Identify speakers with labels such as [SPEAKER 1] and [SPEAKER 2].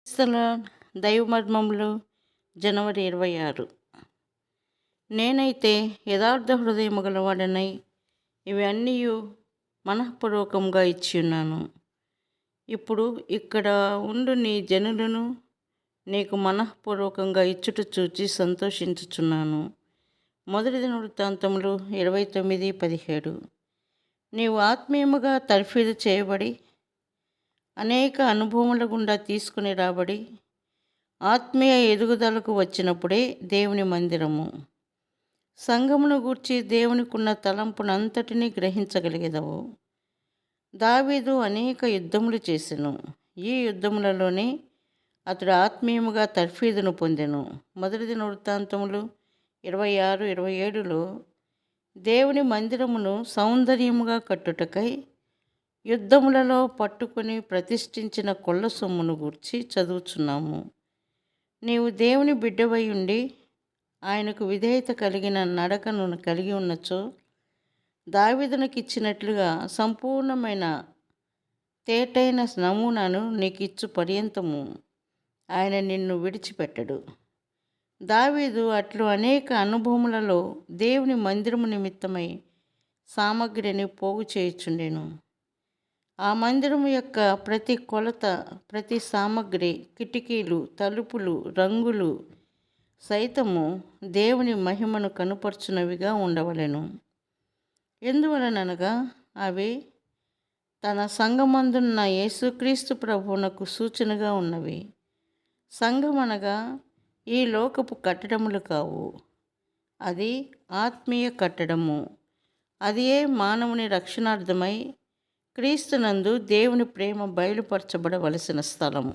[SPEAKER 1] క్రీస్తుల దైవ మర్మములు జనవరి 26. నేనైతే యథార్థ హృదయము గలవాడనై ఇవి అన్నీ మనఃపూర్వకంగా ఇచ్చియున్నాను. ఇప్పుడు ఇక్కడ ఉండు నీ జనులను నీకు మనఃపూర్వకంగా ఇచ్చుట చూచి సంతోషించుచున్నాను. మొదటి దినవృత్తాంతములు 29:17. నీవు ఆత్మీయముగా తర్ఫీదు చేయబడి అనేక అనుభవముల గుండా తీసుకుని రాబడి ఆత్మీయ ఎదుగుదలకు వచ్చినప్పుడే దేవుని మందిరము, సంఘమును గూర్చి దేవునికున్న తలంపునంతటినీ గ్రహించగలిగేదవు. దావీదు అనేక యుద్ధములు చేసెను. ఈ యుద్ధములలోనే అతడు ఆత్మీయముగా తర్ఫీదును పొందెను. మొదటి దినవృత్తాంతములు 26:27లో దేవుని మందిరమును సౌందర్యముగా కట్టుటకై యుద్ధములలో పట్టుకుని ప్రతిష్ఠించిన కొల్ల సొమ్మును గూర్చి చదువుచున్నాము. నీవు దేవుని బిడ్డవై ఉండి ఆయనకు విధేయత కలిగిన నడకను కలిగి ఉన్నచో దావీదునకిచ్చినట్లుగా సంపూర్ణమైన తేటైన నమూనాను నీకు ఇచ్చు పర్యంతము ఆయన నిన్ను విడిచిపెట్టడు. దావీదు అట్లు అనేక అనుభవములలో దేవుని మందిరము నిమిత్తమై సామగ్రిని పోగు చేయుచుండెను. ఆ మందిరము యొక్క ప్రతి కొలత, ప్రతి సామగ్రి, కిటికీలు, తలుపులు, రంగులు సైతము దేవుని మహిమను కనుపర్చునవిగా ఉండవలెను. ఎందువలనగా అవి తన సంఘమందున్న యేసుక్రీస్తు ప్రభువునకు సూచనగా ఉన్నవి. సంఘమనగా ఈ లోకపు కట్టడములు కావు, అది ఆత్మీయ కట్టడము. అదియే మానవుని రక్షణార్థమై క్రీస్తునందు దేవుని ప్రేమ బయలుపరచబడవలసిన స్థలము.